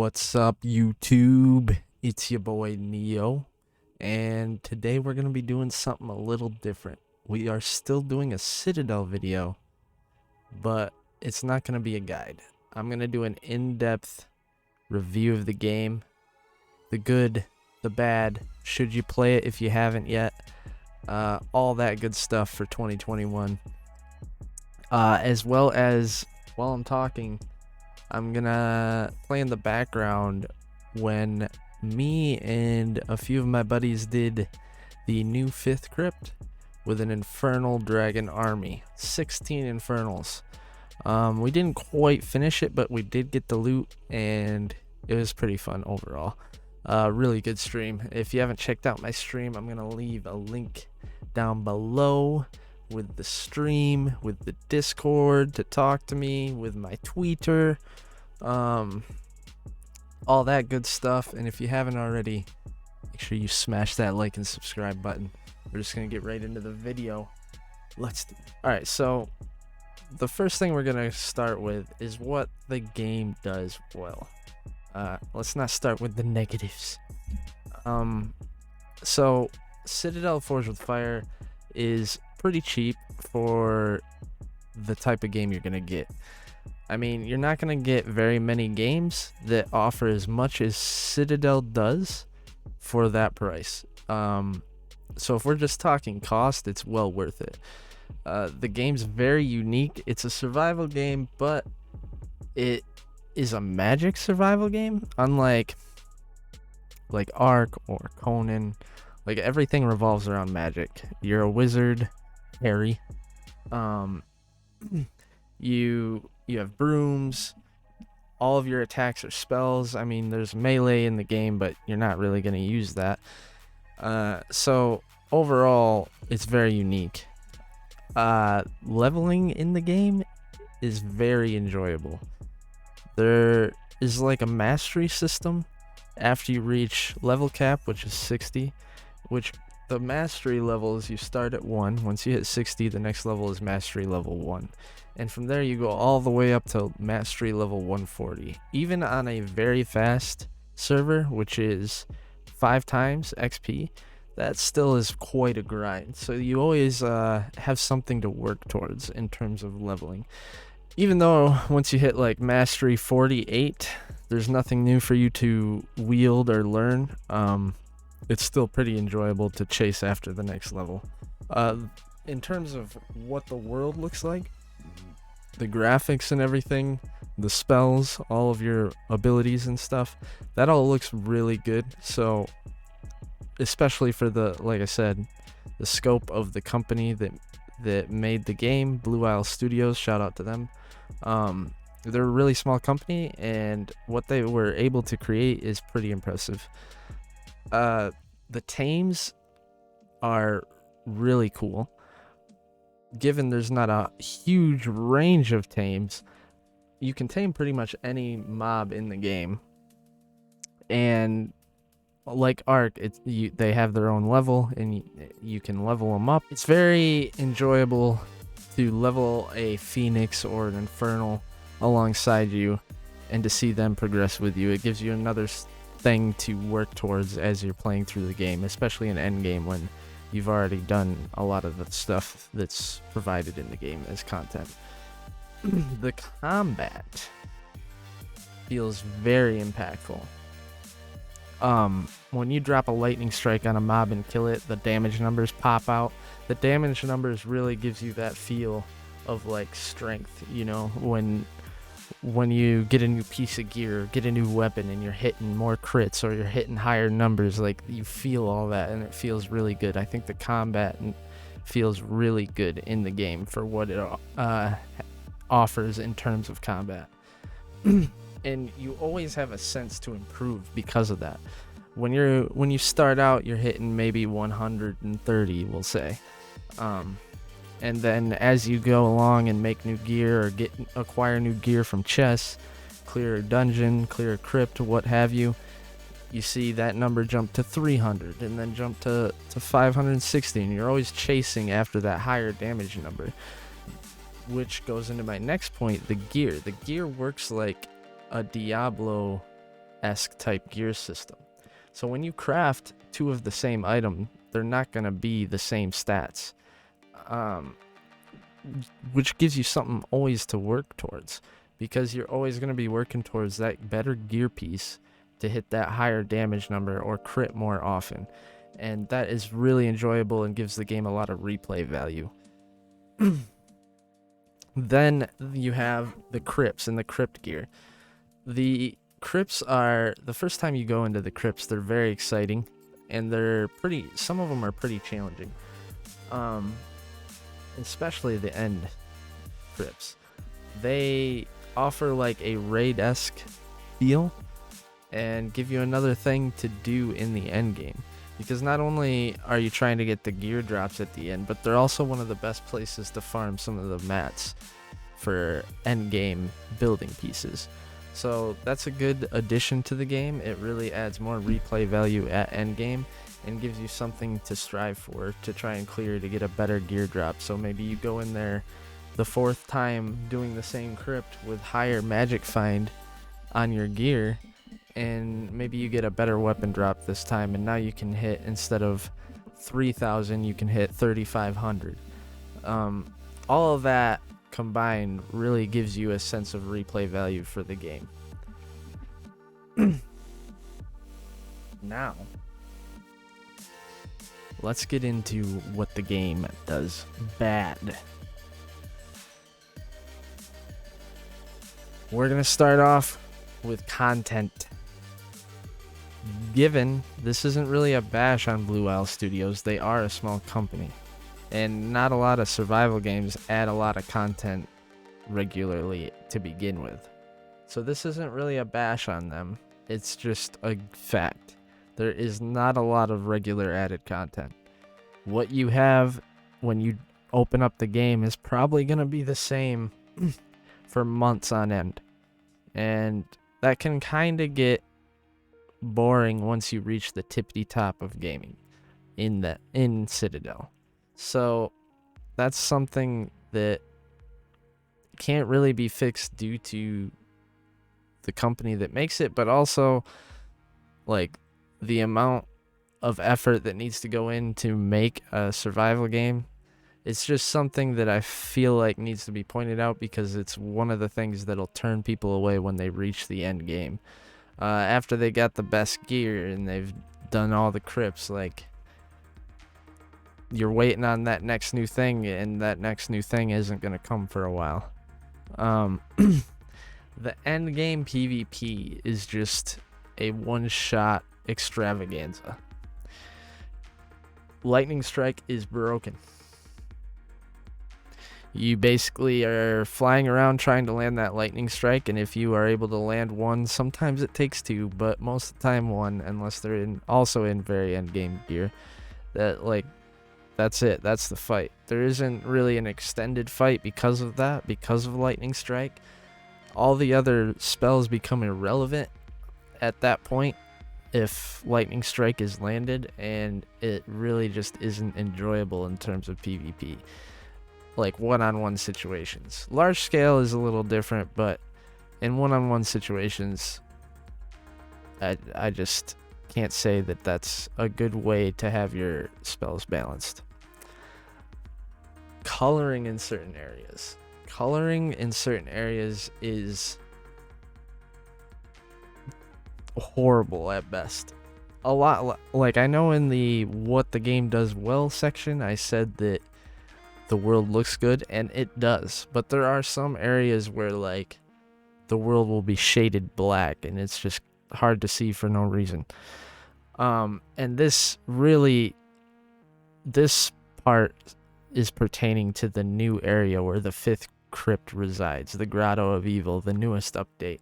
What's up, YouTube? It's your boy Neo, and today we're going to be doing something a little different. We are still doing a Citadel video, but it's not going to be a guide. I'm going to do an in-depth review of the game, the good, the bad, should you play it if you haven't yet, all that good stuff for 2021. As well as, while I'm talking, I'm gonna play in the background when me and a few of my buddies did the new 5th crypt with an Infernal Dragon army. 16 Infernals. We didn't quite finish it, but we did get the loot, and it was pretty fun overall. Really good stream. If you haven't checked out my stream, I'm gonna leave a link down below with the stream, with the Discord to talk to me, with my Twitter, all that good stuff. And if you haven't already, make sure you smash that like and subscribe button. We're just gonna get right into the video. Alright, so the first thing we're gonna start with is what the game does well. Let's not start with the negatives. So Citadel Forged with Fire is pretty cheap for the type of game you're gonna get. I mean, you're not gonna get very many games that offer as much as Citadel does for that price. So if we're just talking cost, it's well worth it. The game's very unique. It's a survival game, but it is a magic survival game, unlike like Ark or Conan. Like, everything revolves around magic. You're a wizard, Harry. You have brooms. All of your attacks are spells. I mean, there's melee in the game, but you're not really going to use that. So overall, it's very unique. Leveling in the game is very enjoyable. There is like a mastery system after you reach level cap, which is 60, which the mastery levels, you start at 1. Once you hit 60, the next level is mastery level 1. And from there you go all the way up to mastery level 140. Even on a very fast server, which is 5 times XP, that still is quite a grind. So you always have something to work towards in terms of leveling. Even though once you hit like mastery 48, there's nothing new for you to wield or learn. It's still pretty enjoyable to chase after the next level. In terms of what the world looks like, the graphics and everything, the spells, all of your abilities and stuff, that all looks really good. So especially for the, like I said, the scope of the company that made the game, Blue Isle Studios, shout out to them. They're a really small company, and what they were able to create is pretty impressive. The tames are really cool. Given there's not a huge range of tames, you can tame pretty much any mob in the game. And like Ark, they have their own level, and you can level them up. It's very enjoyable to level a Phoenix or an Infernal alongside you, and to see them progress with you. It gives you another thing to work towards as you're playing through the game, especially in endgame when you've already done a lot of the stuff that's provided in the game as content. The combat feels very impactful. When you drop a lightning strike on a mob and kill it, the damage numbers pop out. The damage numbers really gives you that feel of like strength, you know, when you get a new piece of gear, get a new weapon, and you're hitting more crits or you're hitting higher numbers, like you feel all that, and it feels really good. I think the combat feels really good in the game for what it offers in terms of combat. And you always have a sense to improve because of that. When you start out, you're hitting maybe 130, we'll say. And then as you go along and make new gear or acquire new gear from chests, clear a dungeon, clear a crypt, what have you, you see that number jump to 300 and then jump to 560, and you're always chasing after that higher damage number. which goes into my next point, the gear. The gear works like a Diablo esque type gear system. So when you craft two of the same item, they're not going to be the same stats, which gives you something always to work towards, because you're always going to be working towards that better gear piece to hit that higher damage number or crit more often. And that is really enjoyable and gives the game a lot of replay value. Then you have the crypts and the crypt gear. The crypts are, the first time you go into the crypts, they're very exciting, and some of them are pretty challenging. Especially the end crypts. They offer like a raid-esque feel and give you another thing to do in the end game. Because not only are you trying to get the gear drops at the end, but they're also one of the best places to farm some of the mats for end game building pieces. So that's a good addition to the game. It really adds more replay value at end game and gives you something to strive for to try and clear to get a better gear drop. So maybe you go in there the fourth time doing the same crypt with higher magic find on your gear, and maybe you get a better weapon drop this time, and now you can hit, instead of 3,000, you can hit 3,500. All of that combined really gives you a sense of replay value for the game. Now, let's get into what the game does bad. We're going to start off with content. Given this isn't really a bash on Blue Owl Studios, they are a small company, and not a lot of survival games add a lot of content regularly to begin with. So this isn't really a bash on them, it's just a fact. There is not a lot of regular added content. What you have when you open up the game is probably going to be the same for months on end, and that can kind of get boring once you reach the tippity top of gaming in Citadel. So that's something that can't really be fixed due to the company that makes it, but also like the amount of effort that needs to go in to make a survival game. It's just something that I feel like needs to be pointed out, because it's one of the things that'll turn people away when they reach the end game. After they got the best gear and they've done all the crypts, like, you're waiting on that next new thing, and that next new thing isn't going to come for a while. The end game PvP is just a one-shot extravaganza. Lightning Strike is broken. You basically are flying around trying to land that lightning strike, and if you are able to land one, sometimes it takes two, but most of the time one, unless they're also in very end game gear. That's it. That's the fight. There isn't really an extended fight because of that, because of lightning strike. All the other spells become irrelevant at that point if lightning strike is landed, and it really just isn't enjoyable in terms of PvP. Like one-on-one situations. Large scale is a little different, but in one-on-one situations, I just can't say that that's a good way to have your spells balanced. Coloring in certain areas. Coloring in certain areas is horrible at best. A lot, like, I know in the what the game does well section, I said that the world looks good, and it does, but there are some areas where, like, the world will be shaded black and it's just hard to see for no reason. And this part is pertaining to the new area where the 5th crypt resides, the Grotto of Evil, the newest update.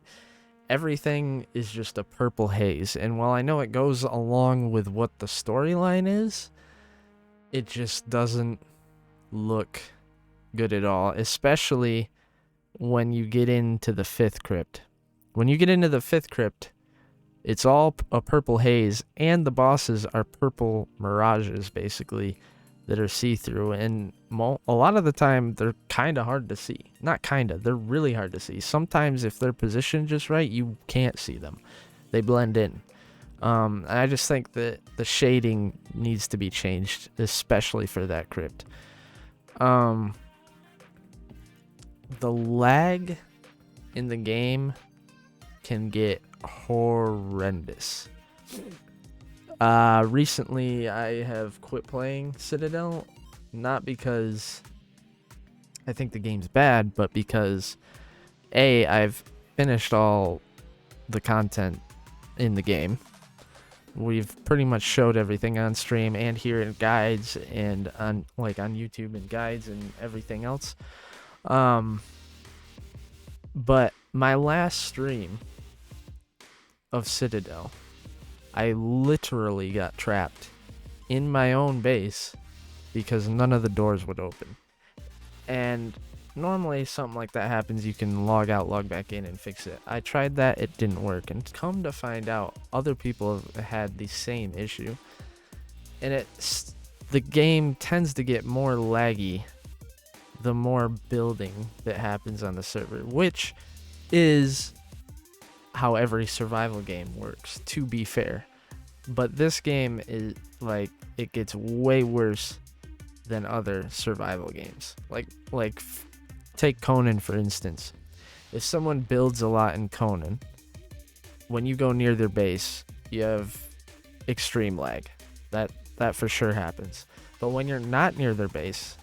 Everything is just a purple haze, and while I know it goes along with what the storyline is, it just doesn't look good at all, especially when you get into the 5th crypt. When you get into the 5th crypt, it's all a purple haze, and the bosses are purple mirages, basically, that are see-through, and a lot of the time, they're kind of hard to see. Not kind of, they're really hard to see. Sometimes, if they're positioned just right, you can't see them. They blend in. And I just think that the shading needs to be changed, especially for that crypt. The lag in the game can get horrendous. Recently I have quit playing Citadel, not because I think the game's bad, but because I've finished all the content in the game. We've pretty much showed everything on stream and here in guides and on YouTube and guides and everything else. But my last stream of Citadel, I literally got trapped in my own base because none of the doors would open. And normally something like that happens, you can log out, log back in and fix it. I tried that, it didn't work. And come to find out, other people have had the same issue. And the game tends to get more laggy the more building that happens on the server, which is how every survival game works, to be fair. But this game is it gets way worse than other survival games. Take Conan for instance. If someone builds a lot in Conan, when you go near their base, you have extreme lag. That for sure happens. But when you're not near their base,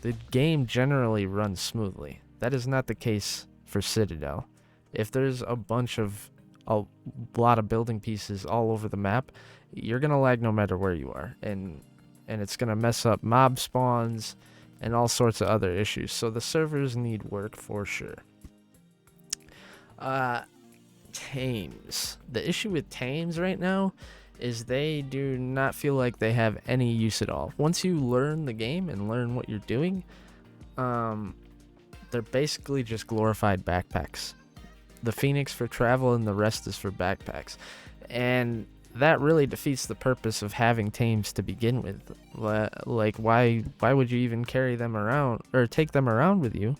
the game generally runs smoothly. That is not the case for Citadel. If there's a lot of building pieces all over the map, you're gonna lag no matter where you are, and it's gonna mess up mob spawns and all sorts of other issues. So the servers need work for sure. Tames. The issue with Tames right now is they do not feel like they have any use at all. Once you learn the game and learn what you're doing, they're basically just glorified backpacks. The Phoenix for travel and the rest is for backpacks. And that really defeats the purpose of having tames to begin with. Like, why would you even carry them around or take them around with you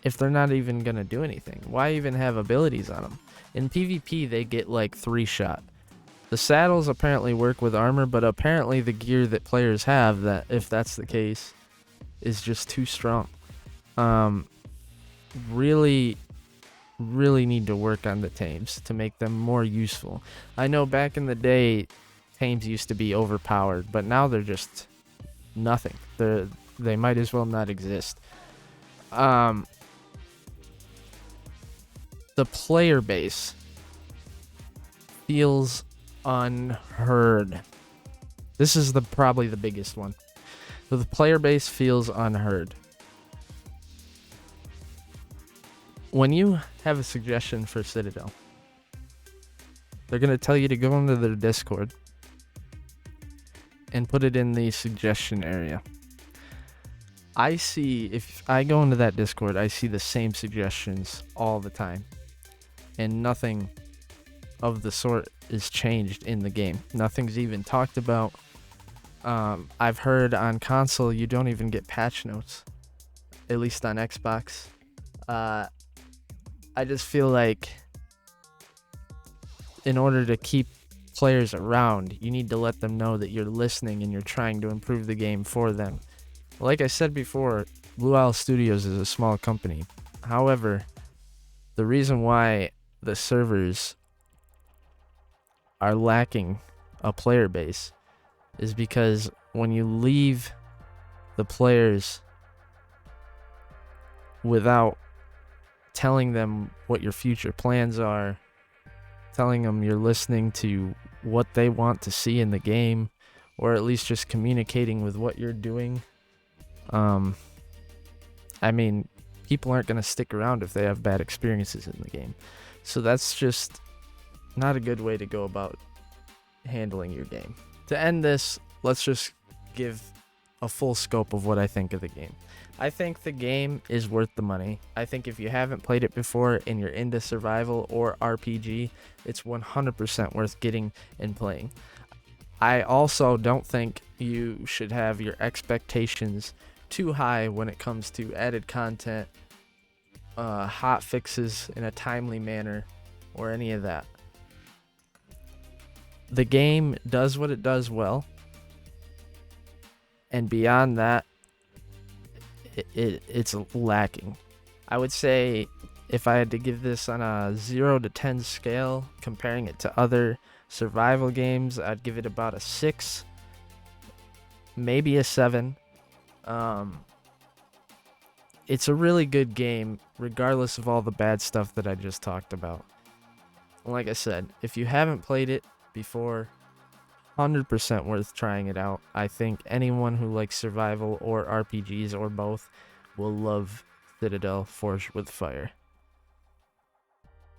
if they're not even gonna do anything? Why even have abilities on them? In PvP, they get 3-shot. The saddles apparently work with armor, but apparently the gear that players have, that if that's the case, is just too strong. Really need to work on the tames to make them more useful. I know back in the day, tames used to be overpowered, but now they're just nothing. They might as well not exist. The player base feels unheard. This is probably the biggest one. The player base feels unheard. When you have a suggestion for Citadel, they're going to tell you to go into their Discord and put it in the suggestion area. If I go into that Discord, I see the same suggestions all the time. And nothing of the sort is changed in the game. Nothing's even talked about. I've heard on console you don't even get patch notes, at least on Xbox. I just feel like in order to keep players around, you need to let them know that you're listening and you're trying to improve the game for them. Like I said before, Blue Owl Studios is a small company. However, the reason why the servers are lacking a player base is because when you leave the players without telling them what your future plans are, telling them you're listening to what they want to see in the game, or at least just communicating with what you're doing, people aren't going to stick around if they have bad experiences in the game. So that's just not a good way to go about handling your game. To end this, let's just give a full scope of what I think of the game. I think the game is worth the money. I think if you haven't played it before and you're into survival or RPG, it's 100% worth getting and playing. I also don't think you should have your expectations too high when it comes to added content, hot fixes in a timely manner, or any of that. The game does what it does well, and beyond that, it's lacking. I would say if I had to give this on a 0 to 10 scale, comparing it to other survival games, I'd give it about a 6, maybe a 7. It's a really good game, regardless of all the bad stuff that I just talked about. Like I said, if you haven't played it before, 100% worth trying it out. I think anyone who likes survival or RPGs or both will love Citadel Forged with Fire.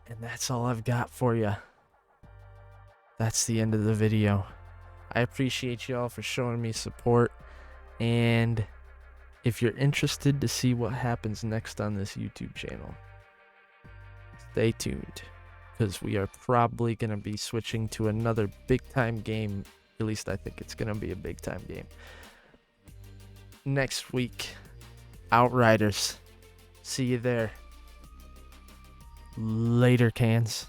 And that's all I've got for you. That's the end of the video. I appreciate y'all for showing me support, and if you're interested to see what happens next on this YouTube channel, stay tuned, because we are probably going to be switching to another big-time game. At least I think it's going to be a big-time game. Next week, Outriders. See you there. Later, cans.